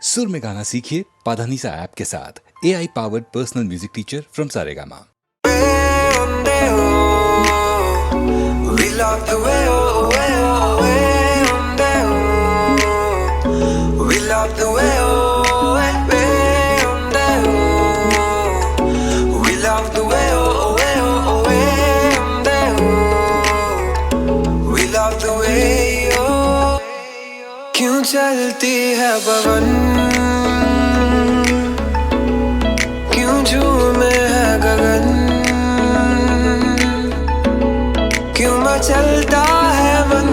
सुर में गाना सीखिए पाधानीसा ऐप के साथ। AI powered personal music teacher from Saregama. क्यों चलती है पवन, क्यों झूमे है गगन, क्यों मचलता है मन,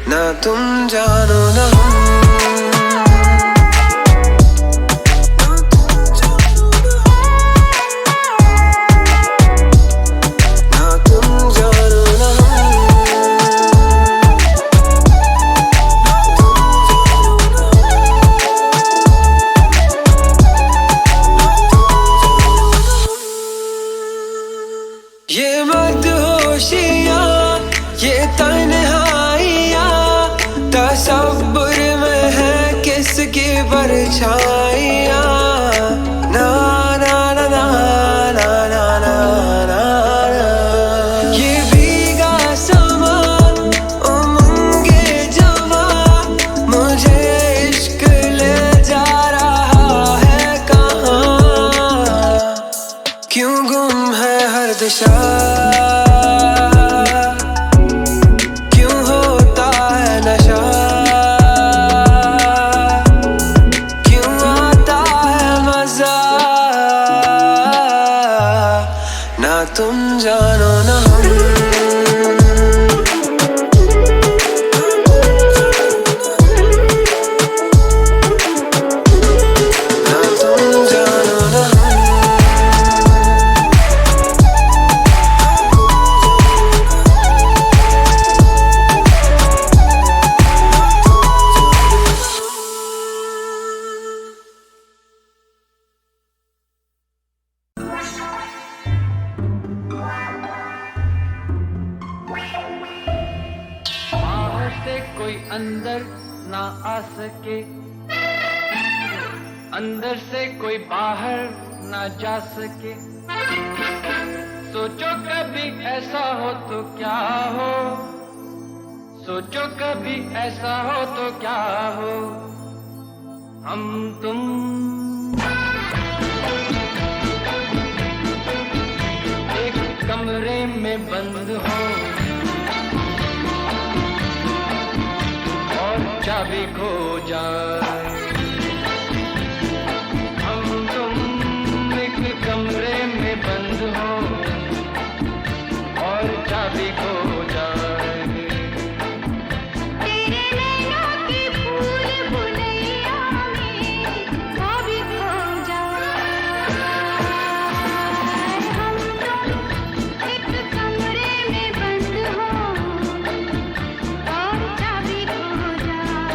ना तुम जानो ना हम। ये मदहोशियाँ, ये तन्हाइयाँ, तसव्वुर में है किसकी परछाइयाँ। ना ना ना ना ना ना ना ना ना। ये भीगा समा, उमंगे जवा, मुझे इश्क ले जा रहा है कहाँ। क्यों गुम है हर दिशा, क्यों होता है नशा, क्यों आता है मजा, ना तुम जानो ना हम। कोई अंदर ना आ सके, अंदर से कोई बाहर ना जा सके। सोचो कभी ऐसा हो तो क्या हो, सोचो कभी ऐसा हो तो क्या हो। हम तुम एक कमरे में बंद हो, चाबी खो जाए। हम तुम एक कमरे में बंद हो और चाबी खो जाए। तेरे नैनों की फूल बुलैया में चाबी खो जाए। हम तुम एक कमरे में बंद हो और चाबी खो जाए।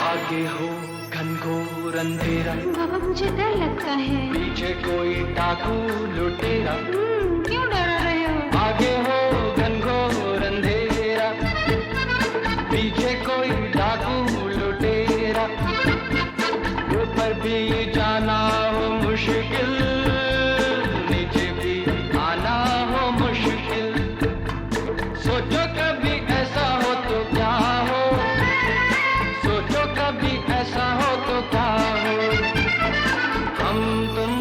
आगे हो घनघोर अंधेरा, बाबा मुझे डर लगता है। पीछे कोई डाकू लुटेरा। क्यों डर रहे हो? आगे हो घनघोर अंधेरा, पीछे कोई डाकू लुटेरा। ऊपर भी जाना हो मुश्किल, नीचे भी आना हो मुश्किल। सोचो कभी ऐसा हो तो क्या हो, सोचो कभी ऐसा हो तो क्या हो। हम तुम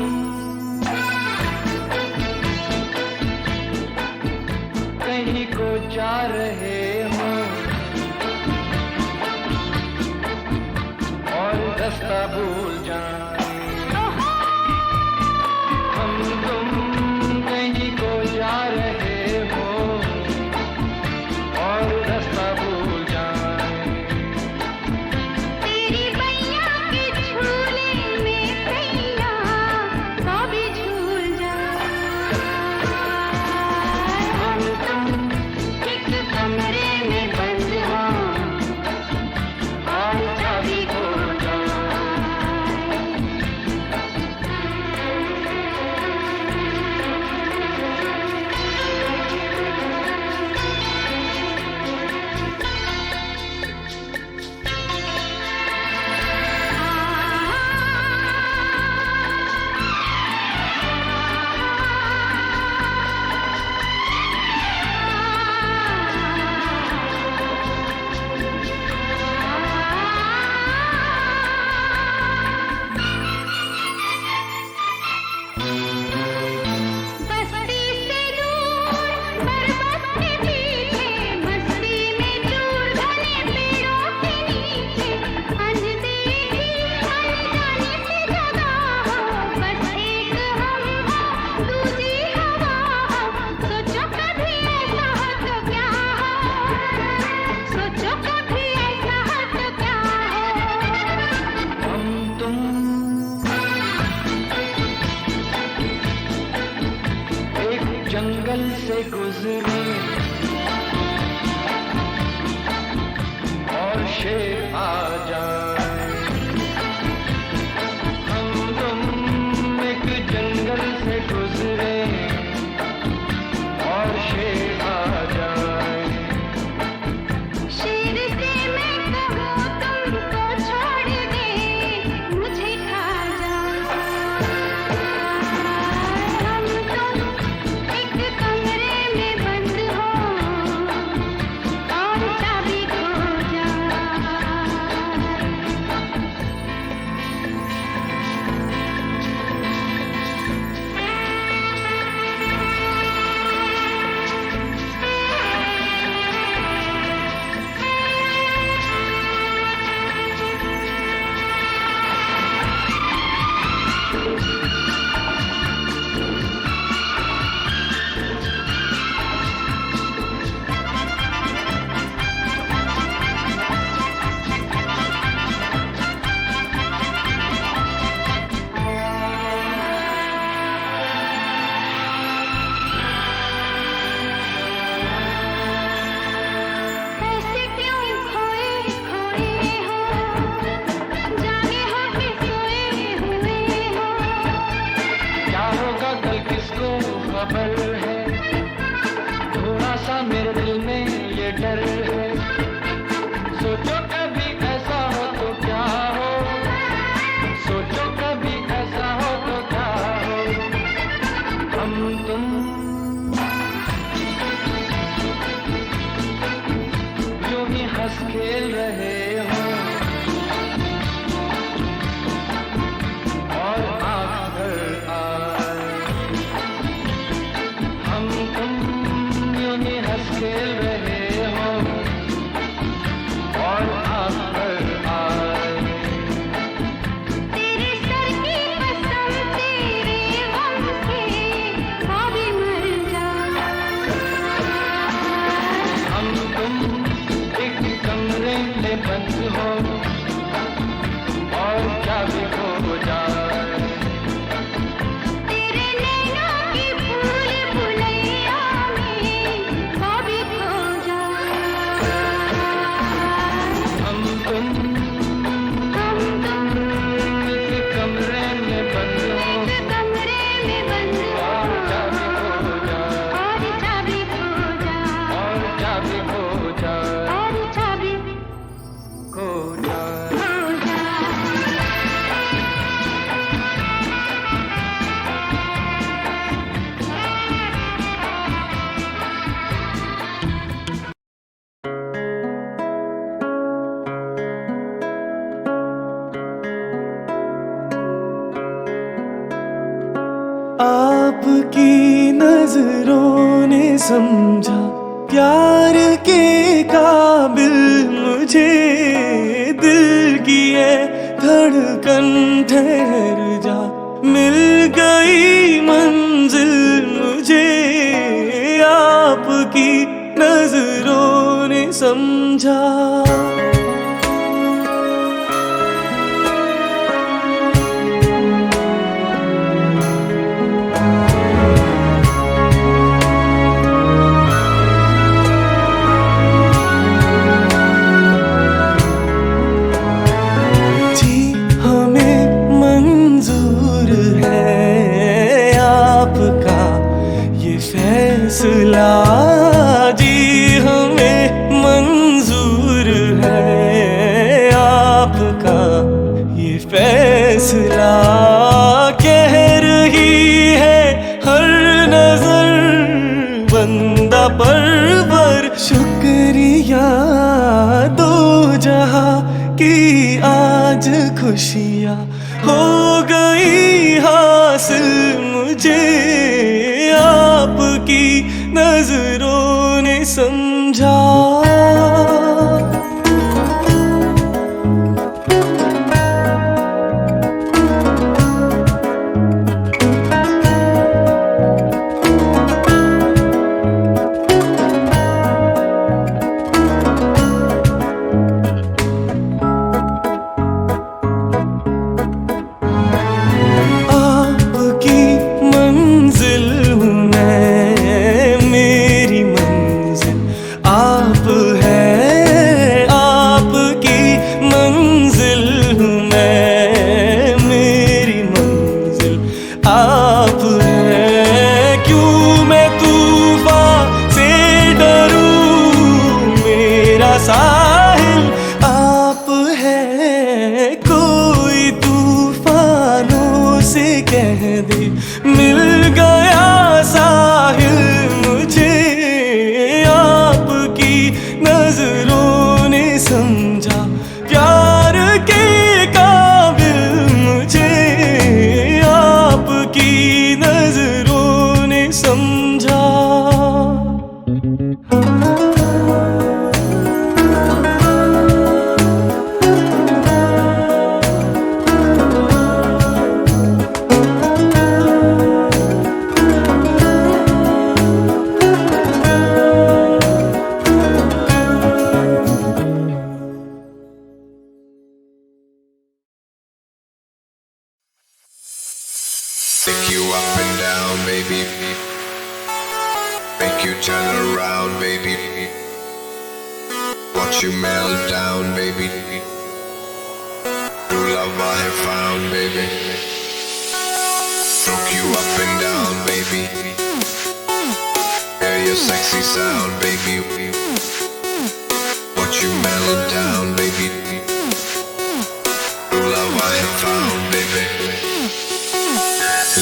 कहीं को जा रहे हो और रास्ता भूल जाए। हम तुम कहीं को जा रहे हो और रास्ता भूल जाए। तेरी बैया के झूले से गुजरे और शेर आ जाए। हम तुम एक जंगल से गुजरे और शेर आ जाए। शेर से मैं कहूँ तुमको छोड़ दे, मुझे खा जाए। हम तुम एक कमरे में बंद हो और चाबी खो जाए। ऐसे क्यों खोए खोए हो, जागे हो कि सोए हुए हो। क्या होगा कल किसको खबर है, थोड़ा सा मेरे दिल में ये डर है। सोचो कभी ऐसा हो तो क्या हो, सोचो कभी ऐसा हो तो क्या हो। हम तुम यूं ही हंस खेल रहे हो और आँख भर आए। हम तुम यूं ही हंस खेल रहे हो और आँख भर आए। तेरे सर की कसम, तेरे गम के भाभी मर जाए। हम तुम एक कमरे में बंद हो और चाबी खो जाए। तेरे नैनों की भूल भुलैया में भाभी खो जाए। हम तुम एक कमरे में बंद हो एक कमरे में बंद हो और चाबी खो जाए, और चाबी खो जाए, और चाबी खो जाए, और चाबी खो जाए। खो जाए। आपकी नजरों ने समझा प्यार के काबिल मुझे। दिल की ये धड़कन ठहर जा, मिल गई मंजिल मुझे। आपकी नजरों ने समझा। जी हमें मंजूर है आपका ये फैसला। जी हमें मंजूर है आपका ये फैसला। कह रही है हर नजर बंदा परवर, शुक्रिया दो जहां की आज खुशियाँ हो गई हासिल मुझे। आपकी नजरों ने समझा। आपकी मंजिल हूँ मैं, कह दे, मिल गया साहिल मुझे, आपकी नजरों ने समझा प्यार के काबिल मुझे, आपकी नजरों ने समझा। Pick you up and down, baby. Make you turn around, baby. Watch you melt down, baby. True love I have found, baby. Stroke you up and down, baby. Hear your sexy sound, baby. Watch you melt down, baby. True love I have found, baby.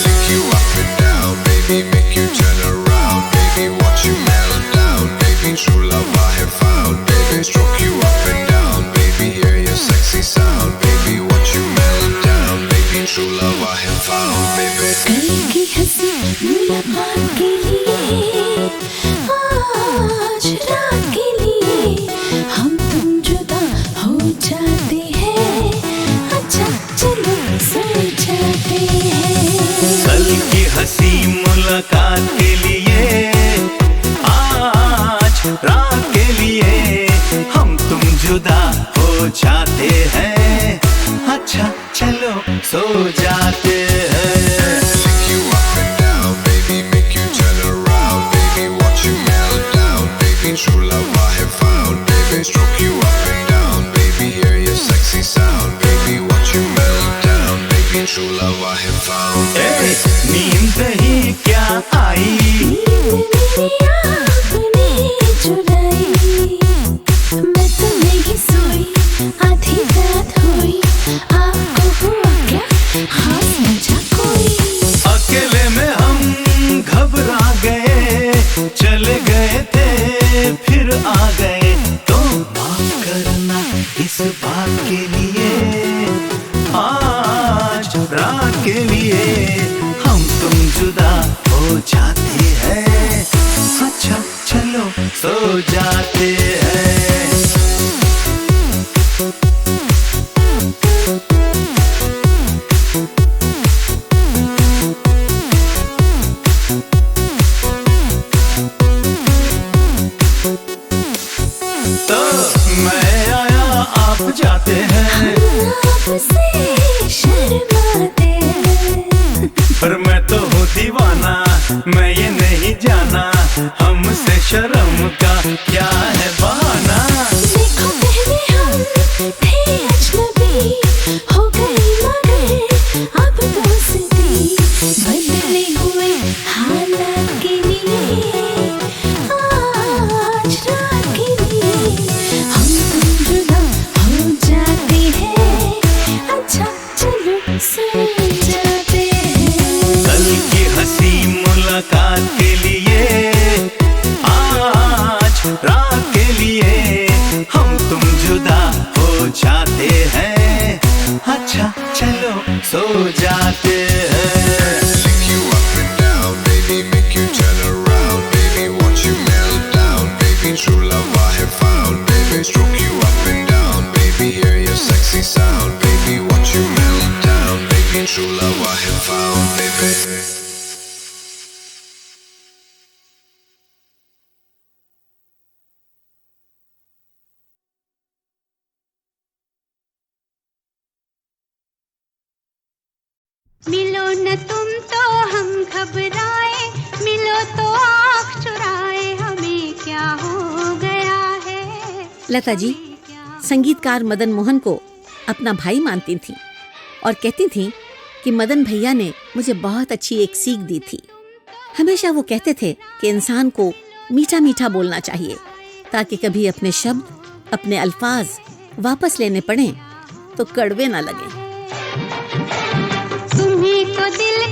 Lick you up and down, baby, make you turn around, baby, watch you melt down, baby, true love I have found, baby, stroke you up and down, baby, hear your sexy sound, baby, watch you melt down, baby, true love I have found, baby. कल की हंसी मुलाकात के लिए, आज रात के लिए, हम तुम जुदा हो जाते हैं, अच्छा चलो सो जाते हैं। कल की हंसी मुलाकात के लिए, आज रात के लिए, हम तुम जुदा हो जाते हैं, अच्छा चलो सो जाते हैं। Lick you up and down, baby, make you turn around, baby, watch you melt down, baby, true love I have found, baby, stroke you up and down, baby, hear your sexy sound, baby, watch you melt down, baby, true love I have found, baby. नींद ही क्या आई, मेरी आपने चुराई, मैं तो नहीं सोई, आधी रात हुई, आपको हुआ क्या खास मजा कोई? अकेले में हम घबरा गए, चले गए थे फिर आ गए, तो माफ करना इस बात के लिए, आज रात के लिए हम तुम जुदा हो जाते हैं, अच्छा चलो सो जाते हैं। तो मैं आया आप जाते हैं, आपसे शर्माते हैं, पर मैं तो हूँ दीवाना, मैं ये नहीं जाना, हमसे शर्म का क्या है बहाना। देखो पहले हम थे अजनबी, हो गई मगर अब दोस्ती, बदले हुए हालात के लिए, आज रात के लिए, हम तुम जुदा हो जाते हैं, अच्छा चलो सो जाते हैं। कल की हंसी मुलाकात के लिए, आज रात के लिए, हम तुम जुदा हो जाते हैं, अच्छा चलो सो जाते हैं। Lick you up and down, baby, make you turn around, baby, watch you melt down, baby, true love I have found, baby, stroke you up and down, baby, hear your sexy sound, baby, watch you melt down, baby, true love I have found, baby. मिलो न तुम तो हम घबराए, मिलो तो आँख चुराए, हमें क्या हो गया है। लता जी संगीतकार मदन मोहन को अपना भाई मानती थीं और कहती थीं कि मदन भैया ने मुझे बहुत अच्छी एक सीख दी थी। हमेशा वो कहते थे कि इंसान को मीठा मीठा बोलना चाहिए ताकि कभी अपने शब्द, अपने अल्फाज वापस लेने पड़ें तो कड़वे ना लगें। तुम्ही को दिल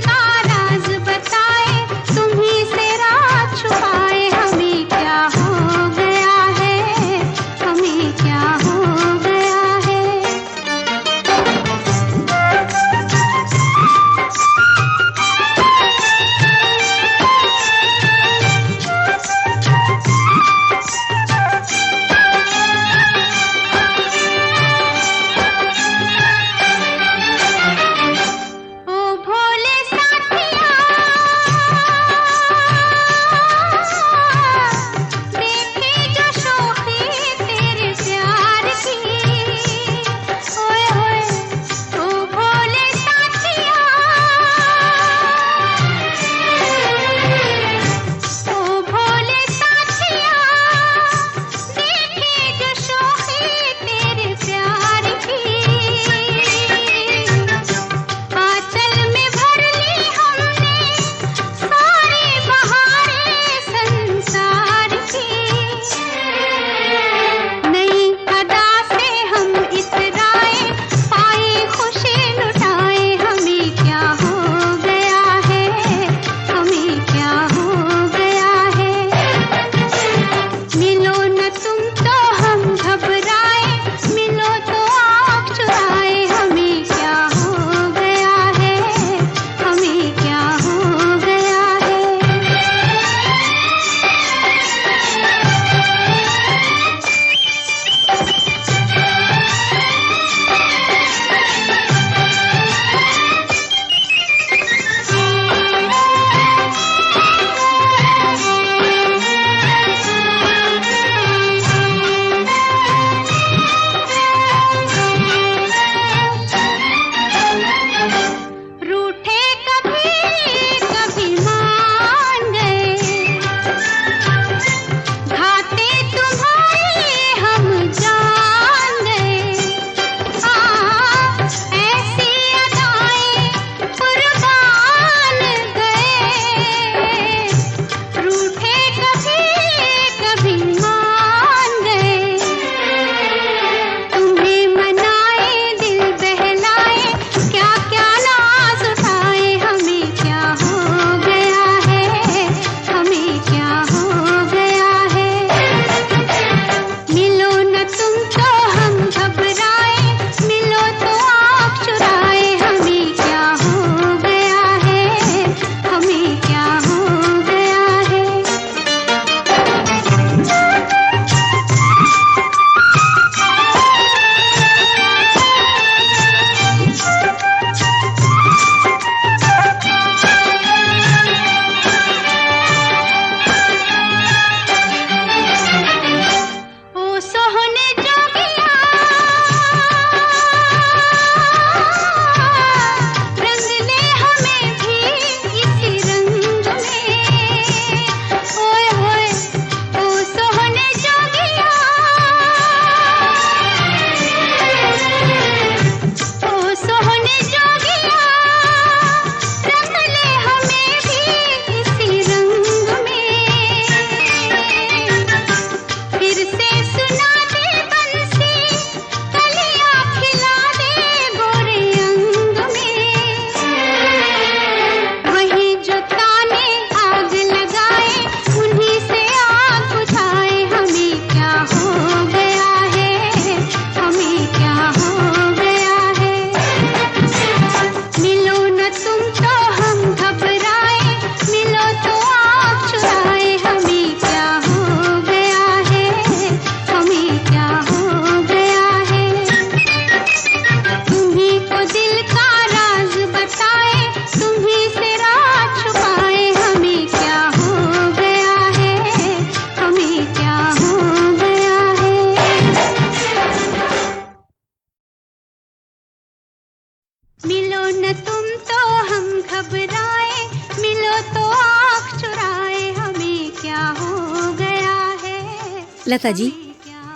न तुम तो हम घबराए, मिलो तो आँख चुराए, हमें क्या हो गया है। लता जी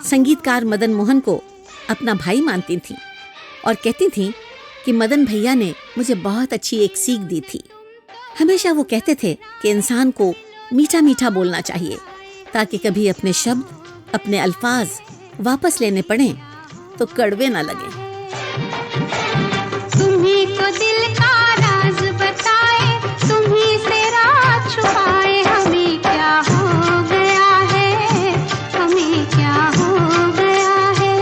संगीतकार मदन मोहन को अपना भाई मानती थीं और कहती थीं कि मदन भैया ने मुझे बहुत अच्छी एक सीख दी थी। हमेशा वो कहते थे कि इंसान को मीठा मीठा बोलना चाहिए ताकि कभी अपने शब्द, अपने अल्फाज वापस लेने पड़े तो कड़वे ना लगे। तुम्ही को दिल का राज बताए, तुम्ही से राज छुपाए, हमें क्या हो गया है, हमें क्या हो गया है।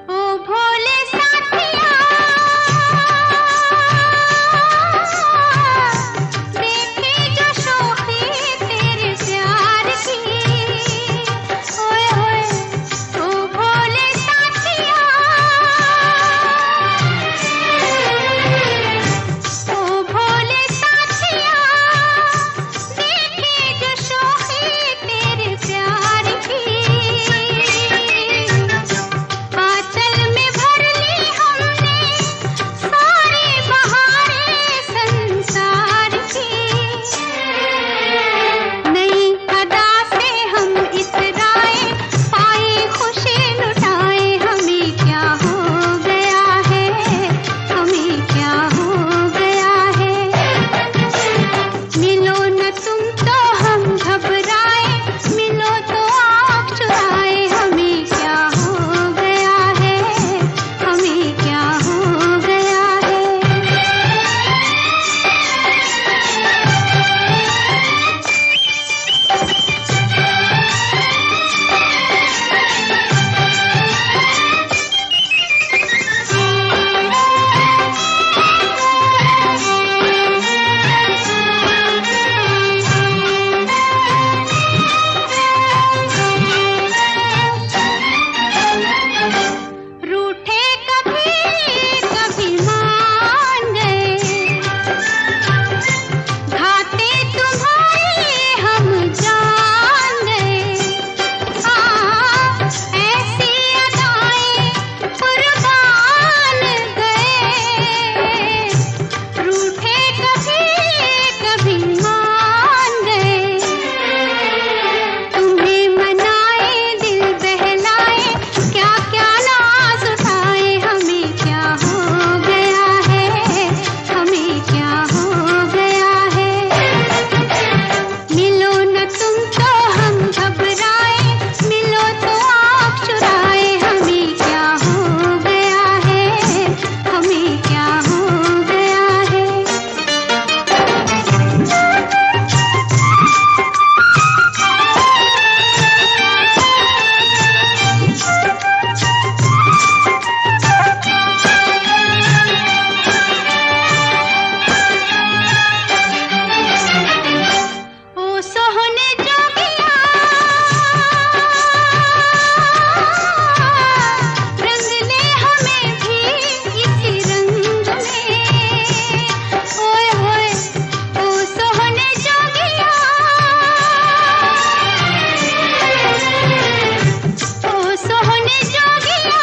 ओ भोले साथिया, देखी जो शोखी तेरे प्यार की, ओए होए ओ भोले साथिया, ओ भोले साथिया, देखी जो शोखी तेरे प्यार की। आंचल में भर ली हमने सारी बहारें संसार की। नई अदा से हम इतराए, पाई खुशी लुटाए, हमें क्या हो गया है, हमें क्या हो गया है। मिलो न तुम तो हम घबराए, मिलो तो आँख चुराए, हमें क्या हो गया है, हमें क्या हो गया है। रूठे कभी कभी मान गए, घाटे तुम्हारे हम जान गए। ऐसी अदाएं कुर्बान गए, रूठे कभी मान गए। तुम्हें मनाए दिल बहलाए, क्या क्या नाज उठाए, हमें क्या हो गया है, हमें क्या हो गया है। मिलो न तुम तो हम घबराए, मिलो तो आँख चुराए, हमें क्या हो गया है, हमें क्या हो गया है। ओ सोहने जोगिया, रंग ले हमें भी इसी रंग में। ओए होए ओ सोहने जोगिया, ओ सोहने जोगिया,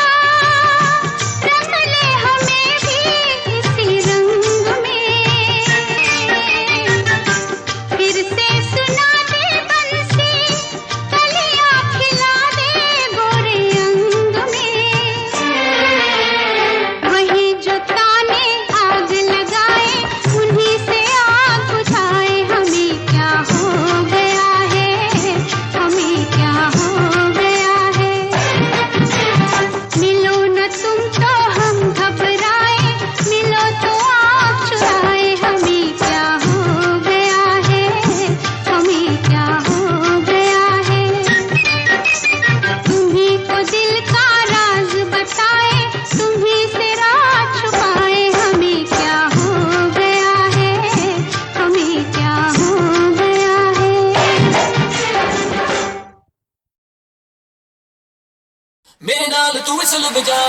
रंग ले हमें भी इसी रंग में। फिर से सुना दे बंसी, कलियां खिला दे गोरे अंग में। वही जो ताने आग लगाए, उन्हीं से आग बुझाए, हमें क्या हो गया है, हमें क्या हो गया है। मिलो न तुम तो हम घबराए, मिलो तो आँख चुराए, हमें क्या हो गया है, हमें क्या हो गया है। तुम्ही को दिल का राज बताए, तुम्ही से राज छुपाए, हमें क्या हो गया है, हमें क्या हो गया है। मेरे नाल तू विसल बजा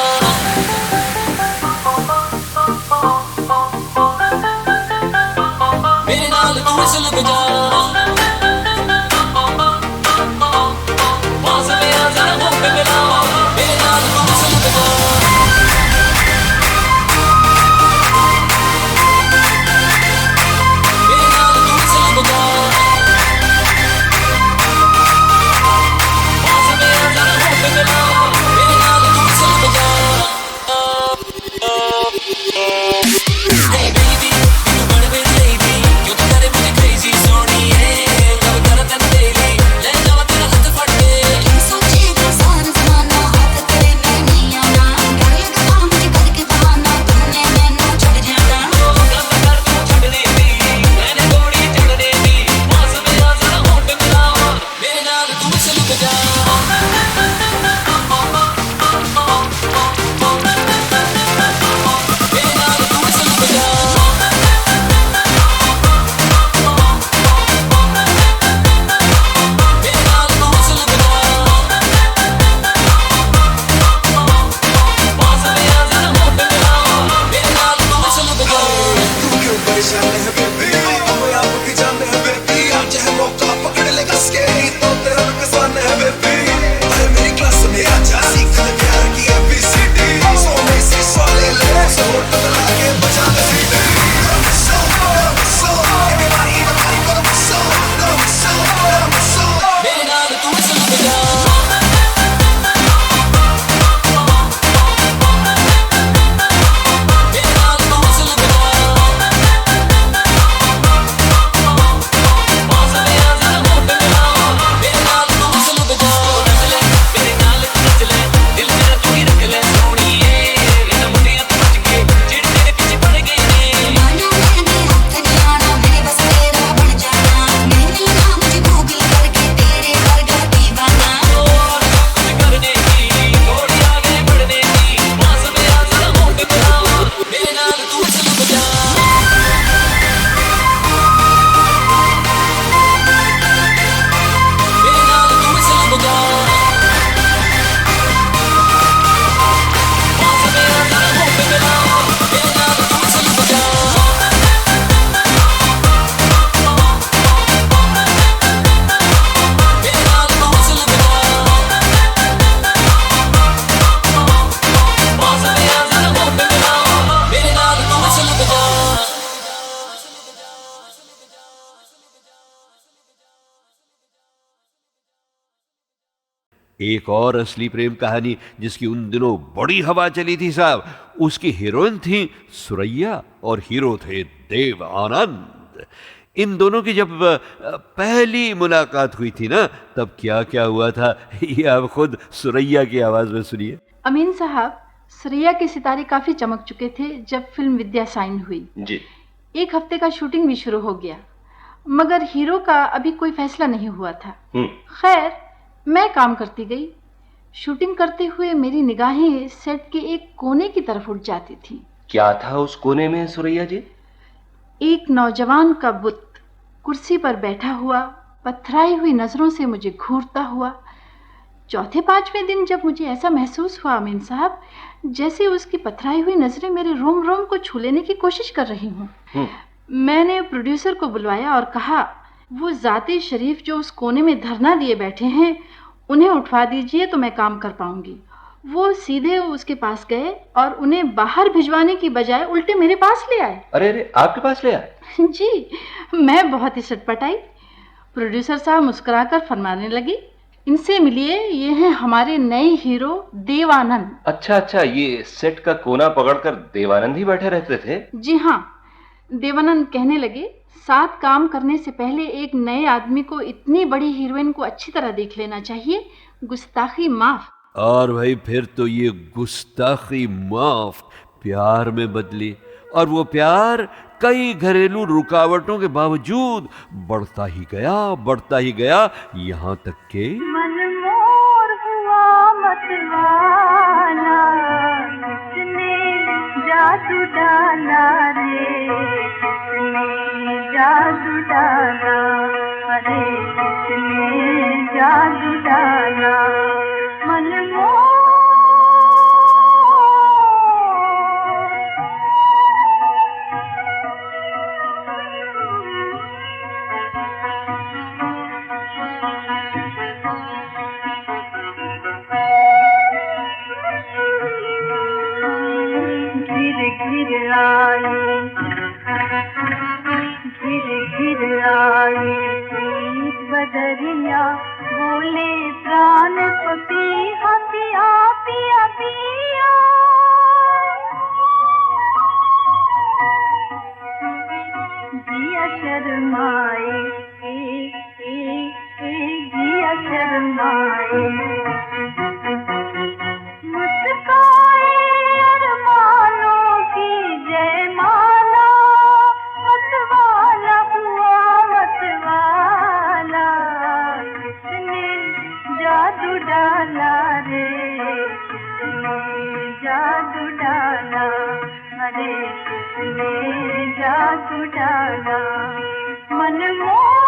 एक और असली प्रेम कहानी जिसकी उन दिनों बड़ी हवा चली थी साहब, उसकी हीरोइन थी सुरैया और हीरो थे देव आनंद। इन दोनों की जब पहली मुलाकात हुई थी ना, तब क्या क्या हुआ था ये आप खुद सुरैया की आवाज में सुनिए। अमीन साहब, सुरैया के सितारे काफी चमक चुके थे जब फिल्म विद्या साइन हुई जी। 1 हफ्ते का शूटिंग भी शुरू हो गया, मगर हीरो का अभी कोई फैसला नहीं हुआ था। खैर, मैं काम करती गई। शूटिंग करते हुए मेरी निगाहें सेट के एक कोने की तरफ उठ जाती थी। क्या था उस कोने में सुरैया जी? एक नौजवान का बुत कुर्सी पर बैठा हुआ पथराई हुई नजरों से मुझे घूरता हुआ। चौथे 5वें दिन जब मुझे ऐसा महसूस हुआ अमीन साहब, जैसे उसकी पथराई हुई नजरें मेरे रोम रोम को छू लेने की कोशिश कर रही हूँ। मैंने प्रोड्यूसर को बुलवाया और कहा, वो जाते शरीफ जो उस कोने में धरना दिए बैठे हैं, उन्हें उठवा दीजिए तो मैं काम कर पाऊंगी। वो सीधे उसके पास गए और उन्हें बाहर भिजवाने की बजाय उल्टे मेरे पास ले आए। अरे आपके पास ले आए? जी, मैं बहुत ही सटपटाई। प्रोड्यूसर साहब मुस्कुराकर फरमाने लगे, इनसे मिलिए, ये हैं हमारे नए हीरो देवानंद। अच्छा, ये सेट का कोना पकड़कर देवानंद ही बैठे रहते थे? जी हाँ। देवानंद कहने लगे, साथ काम करने से पहले एक नए आदमी को इतनी बड़ी हीरोइन को अच्छी तरह देख लेना चाहिए। गुस्ताखी माफ। और भाई फिर तो ये गुस्ताखी माफ प्यार में बदली, और वो प्यार कई घरेलू रुकावटों के बावजूद बढ़ता ही गया, यहाँ तक के मनमोर हुआ मतवाला, किसने जादू डाला रे, किसने जादू डाला, अरे किसने जादू डाला। मनमोर घिर आई, घिर आई बदरिया, बोले प्राण पपीहा पिया पिया पिया। जिया शर्माए, जिया शर्माए, मुस्काए अरमानों की जयमाला। मतवाला हुआ मतवाला, किसने जादू डाला रे, किसने जादू डाला, अरे किसने जादू डाला। मनमोर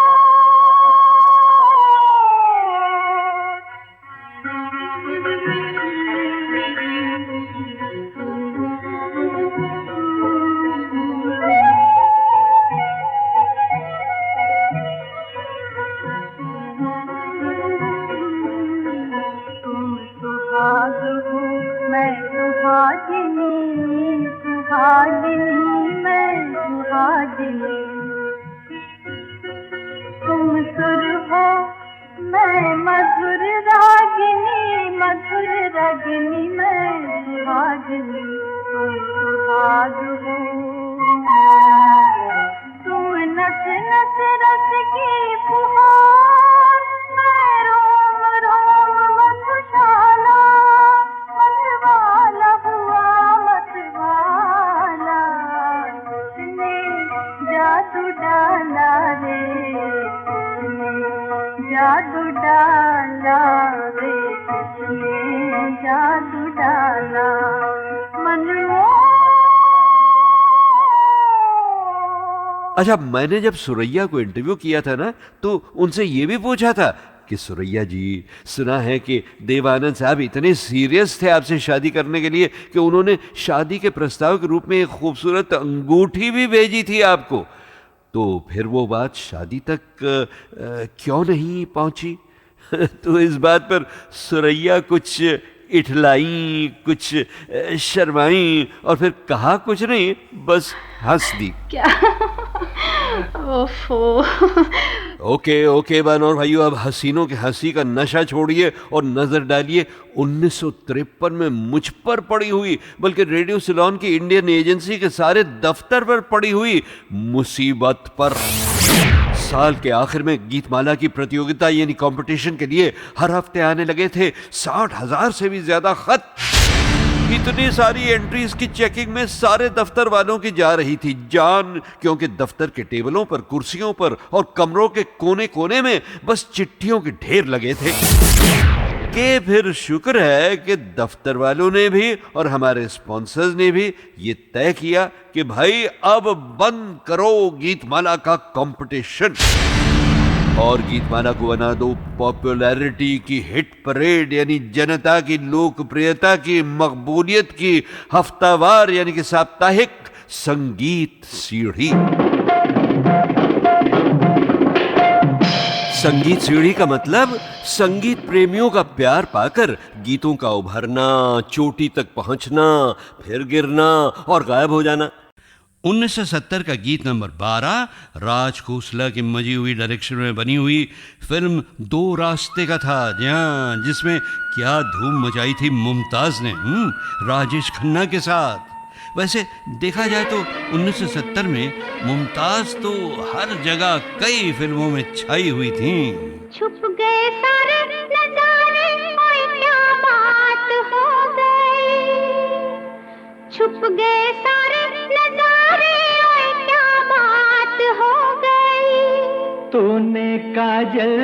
तुम सुहाग हो, मैं सुहागिनी, सुहागिनी मैं सुहागिनी। तुम सुर हो, मैं मधुर रागिनी, मधुर रागिनी मैं सुहागिनी। तुम सुहाग हो, तुम नच नच रस की फुहार, मैं रोम रोम मधुशाला। मतवाला हुआ मतवाला, किसने जादू डाला रे, किसने जादू डाला रे, किसने जादू डाला। मनमोर अच्छा, मैंने जब सुरैया को इंटरव्यू किया था ना, तो उनसे ये भी पूछा था कि सुरैया जी, सुना है कि देवानंद साहब इतने सीरियस थे आपसे शादी करने के लिए कि उन्होंने शादी के प्रस्ताव के रूप में एक खूबसूरत अंगूठी भी भेजी थी आपको। तो फिर वो बात शादी तक क्यों नहीं पहुंची? तो इस बात पर सुरैया कुछ इठलाई, कुछ शर्माई और फिर कहा कुछ नहीं, बस हंस दी। क्या? ओफो। ओके बहनों भाइयों, अब हसीनों के हंसी का नशा छोड़िए और नजर डालिए 1953 में मुझ पर पड़ी हुई, बल्कि रेडियो सिलोन की इंडियन एजेंसी के सारे दफ्तर पर पड़ी हुई मुसीबत पर। साल के आखिर में गीतमाला की प्रतियोगिता यानी कंपटीशन के लिए हर हफ्ते आने लगे थे 60,000 से भी ज्यादा खत। इतनी सारी एंट्रीज की चेकिंग में सारे दफ्तर वालों की जा रही थी जान, क्योंकि दफ्तर के टेबलों पर, कुर्सियों पर और कमरों के कोने कोने में बस चिट्ठियों के ढेर लगे थे। कि फिर शुक्र है कि दफ्तर वालों ने भी और हमारे स्पॉन्सर्स ने भी ये तय किया कि भाई अब बंद करो गीतमाला का कंपटीशन और गीतमाला को बना दो पॉपुलैरिटी की हिट परेड, यानी जनता की लोकप्रियता की, मकबूलियत की हफ्तावार यानी कि साप्ताहिक संगीत सीढ़ी। संगीत सीढ़ी का मतलब संगीत प्रेमियों का प्यार पाकर गीतों का उभरना, चोटी तक पहुंचना, फिर गिरना और गायब हो जाना। 1970 का गीत नंबर 12 राज खोसला की मजी हुई डायरेक्शन में बनी हुई फिल्म दो रास्ते का था, जहाँ जिसमें क्या धूम मचाई थी मुमताज ने राजेश खन्ना के साथ। वैसे देखा जाए तो 1970 में मुमताज तो हर जगह कई फिल्मों में छाई हुई थी। छुप गए सारे नजारे, ओए क्या बात हो गई। छुप गए सारे नजारे, ओए क्या बात हो गई। तूने काजल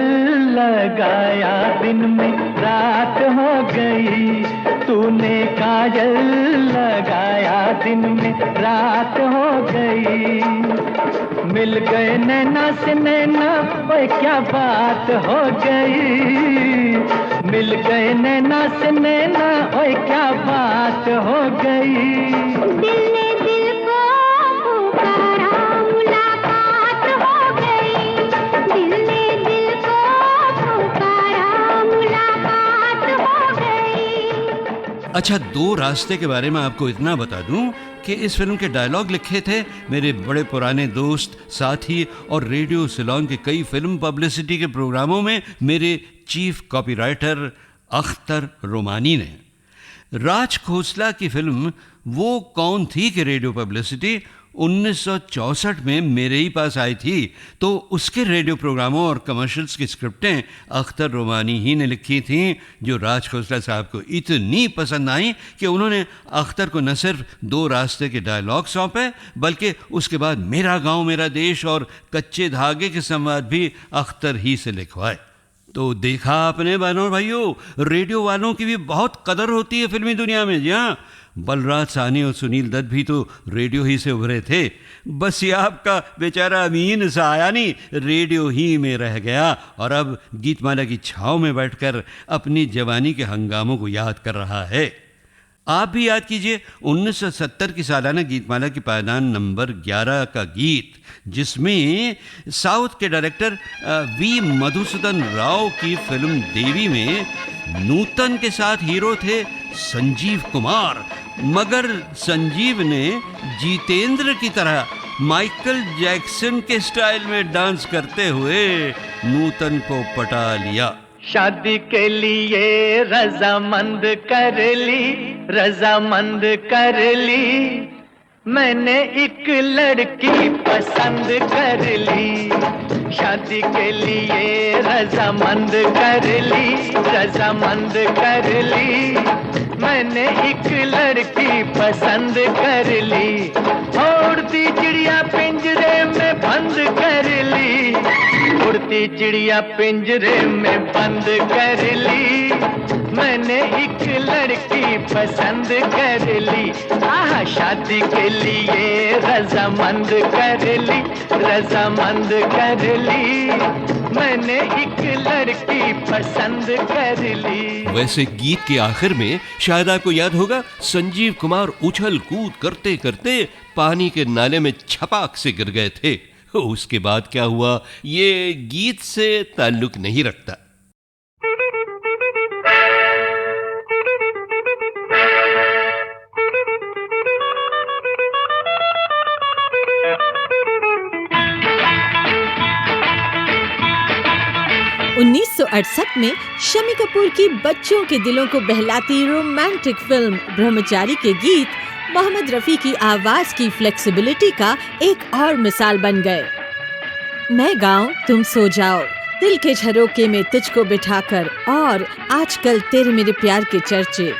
लगाया दिन में रात हो गई। तूने काजल लगाया दिन में रात हो गई। मिल गए नैना से नैना, ओए क्या बात हो गई। मिल गए नैना से नैना, ओए क्या बात हो गई। दिल ने दिल को पुकारा, मुलाकात हो गई। दिल ने दिल को पुकारा, मुलाकात हो गई। अच्छा, दो रास्ते के बारे में आपको इतना बता दूं कि इस फिल्म के डायलॉग लिखे थे मेरे बड़े पुराने दोस्त, साथी और रेडियो सिलोन के कई फिल्म पब्लिसिटी के प्रोग्रामों में मेरे चीफ कॉपीराइटर अख्तर रोमानी ने। राज खोसला की फिल्म वो कौन थी कि रेडियो पब्लिसिटी 1964 में मेरे ही पास आई थी, तो उसके रेडियो प्रोग्रामों और कमर्शियल्स की स्क्रिप्टें अख्तर रोमानी ही ने लिखी थीं, जो राज खोसला साहब को इतनी पसंद आई कि उन्होंने अख्तर को न सिर्फ दो रास्ते के डायलॉग सौंपे, बल्कि उसके बाद मेरा गांव मेरा देश और कच्चे धागे के संवाद भी अख्तर ही से लिखवाए। तो देखा आपने बहनों भाइयों, रेडियो वालों की भी बहुत कदर होती है फिल्मी दुनिया में। जी हाँ, बलराज साहनी और सुनील दत्त भी तो रेडियो ही से उभरे थे। बस ये आपका बेचारा अमीन सा आया नहीं, रेडियो ही में रह गया और अब गीतमाला की छाव में बैठकर अपनी जवानी के हंगामों को याद कर रहा है। आप भी याद कीजिए 1970 की सालाना गीतमाला की पायदान नंबर 11 का गीत, जिसमें साउथ के डायरेक्टर वी मधुसूदन राव की फिल्म देवी में नूतन के साथ हीरो थे संजीव कुमार, मगर संजीव ने जितेंद्र की तरह माइकल जैक्सन के स्टाइल में डांस करते हुए नूतन को पटा लिया। शादी के लिए रजामंद कर ली, रजामंद कर ली। मैंने एक लड़की पसंद कर ली। शादी के लिए रजामंद कर ली, रजामंद कर ली। मैंने एक लड़की पसंद कर ली। उड़ती चिड़िया पिंजरे में बंद कर ली। उड़ती चिड़िया पिंजरे में बंद कर ली। मैंने एक लड़की पसंद कर ली। आह, शादी के लिए रजामंद कर ली, रजामंद कर ली। मैंने एक लड़की पसंद कर ली। वैसे गीत के आखिर में शायद आपको याद होगा, संजीव कुमार उछल कूद करते करते पानी के नाले में छपाक से गिर गए थे। उसके बाद क्या हुआ ये गीत से ताल्लुक नहीं रखता। 1968 में शम्मी कपूर की बच्चों के दिलों को बहलाती रोमांटिक फिल्म ब्रह्मचारी के गीत मोहम्मद रफी की आवाज की फ्लेक्सिबिलिटी का एक और मिसाल बन गए। मैं गाऊं तुम सो जाओ, दिल के झरोके में तुझको बिठाकर, और आजकल तेरे मेरे प्यार के चर्चे।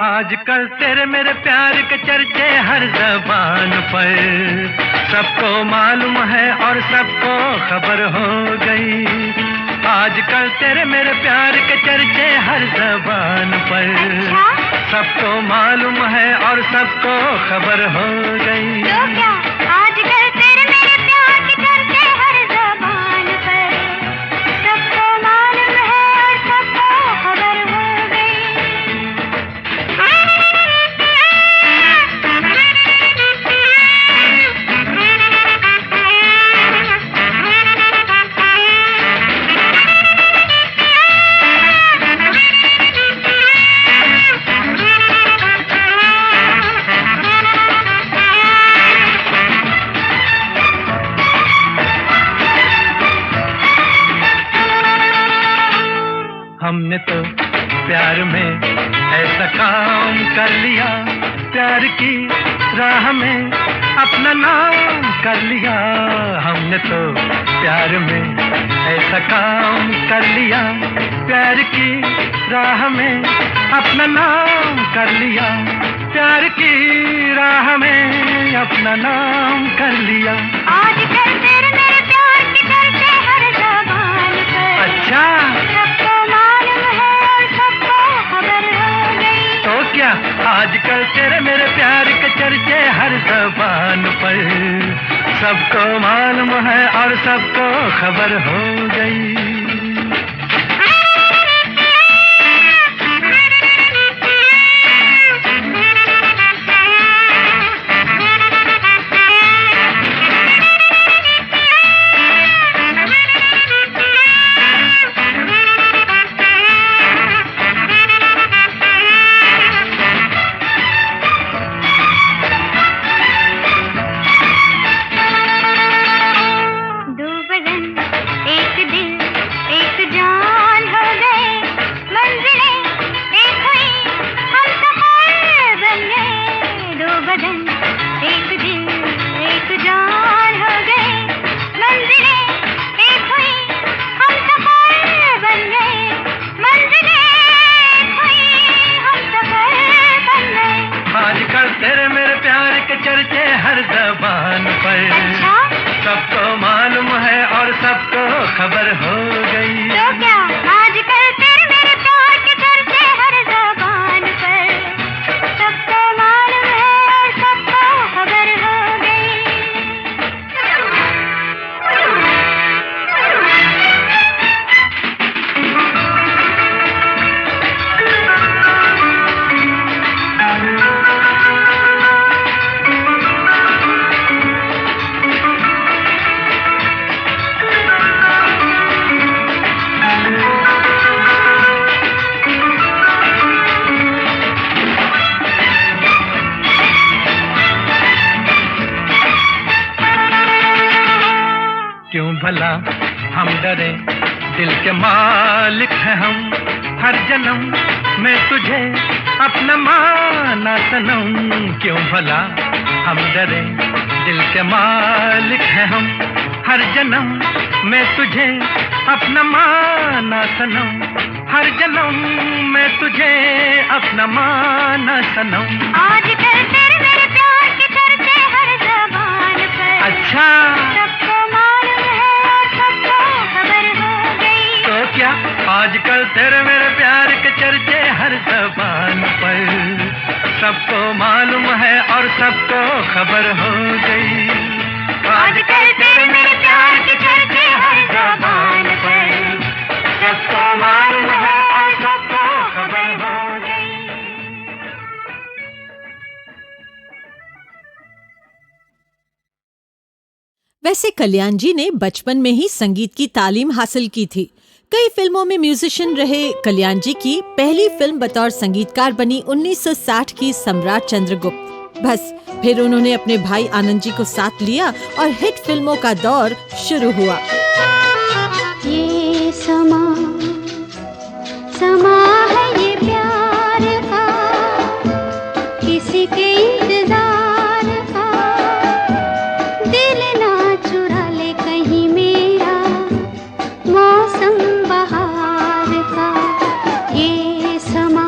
आजकल तेरे मेरे प्यार के चर्चे हर ज़बान पर, सबको मालूम है और सबको खबर हो गई। आजकल तेरे मेरे प्यार के चर्चे हर ज़बान पर, सबको मालूम है और सबको खबर हो गई। तो क्या आजकल तेरे मेरे प्यार के चर्चे हर ज़बान पर, सबको मालूम है और सबको खबर हो गई। हमने तो प्यार में ऐसा काम कर लिया, प्यार की राह में अपना नाम कर लिया। हमने तो प्यार में ऐसा काम कर लिया, प्यार की राह में अपना नाम कर लिया, प्यार की राह में अपना नाम कर लिया। आजकल तेरे मेरे प्यार के चर्चे हर ज़बान पर, अच्छा, सबको मालूम है और सबको खबर हो गई। तो क्या आजकल तेरे मेरे प्यार के चर्चे हर ज़बान पर, सबको मालूम है और सबको खबर हो गई। भला हम डरे, दिल के मालिक हैं हम, हर जन्म में तुझे अपना माना सनम। क्यों भला हम डरे, दिल के मालिक हैं हम, हर जन्म में तुझे अपना माना सनम, हर जन्म में तुझे अपना माना सनम। आजकल तेरे मेरे प्यार के चर्चे हर ज़बान पर, अच्छा, सबको मालूम है और सबको खबर हो गई। तो क्या आजकल तेरे मेरे प्यार के चर्चे हर ज़बान पर, सबको मालूम है और सबको खबर हो गई। आजकल तेरे मेरे प्यार के चर्चे हर ज़बान पर, सबको मालूम है और सबको खबर हो गई। वैसे कल्याण जी ने बचपन में ही संगीत की तालीम हासिल की थी। कई फिल्मों में म्यूजिशियन रहे कल्याण जी की पहली फिल्म बतौर संगीतकार बनी 1960 की सम्राट चंद्रगुप्त। बस फिर उन्होंने अपने भाई आनंद जी को साथ लिया और हिट फिल्मों का दौर शुरू हुआ। ये समा समा है ये प्यार का, किसी के इंतजार का, दिल ना चुरा ले कहीं मेरा मौसम बहार का। ये समा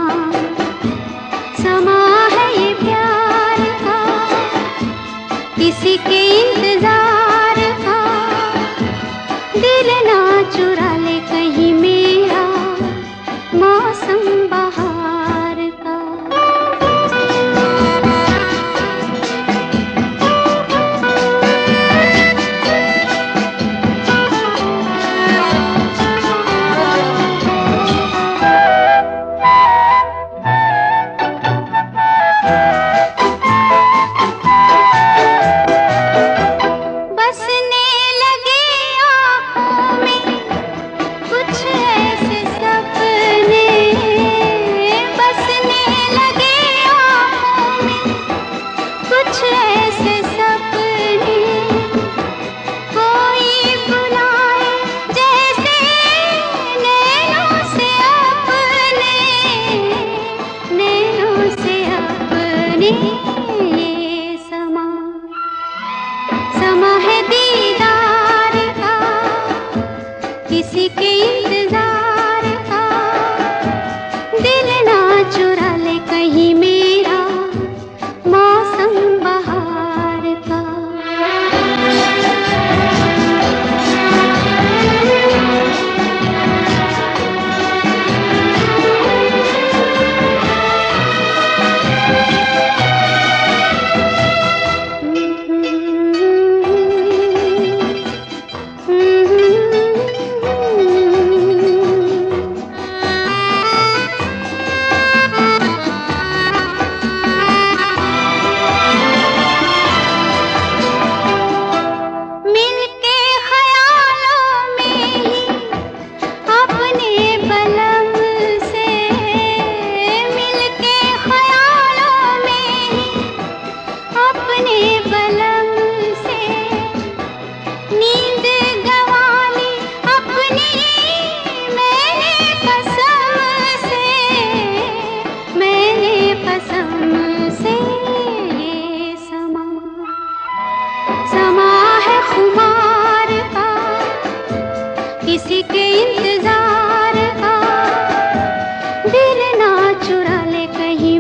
समा है ये प्यार का, किसी के इंतजार का, दिल ना चुरा ले कहीं मेरा मौसम बहार का। बसने लगे आँखों में कुछ ऐसे सपने, बसने लगे आँखों में कुछ ऐसे सपने, कोई बुलाए जैसे नैनों से अपने, नैनों से अपने। ये समा समा है दीदार का, किसी के इंतजार का, दिल ना चुरा ले कहीं मेरा मौसम बहार का। मिलके ख्यालों में ही अपने बलम से, मिलके ख्यालों में ही अपने बलम से, नींद गंवाली अपनी मैंने कसम से, मैंने कसम से। ये समा समा है खुमार का, किसी के इंतजार का, दिल ना चुरा ले कहीं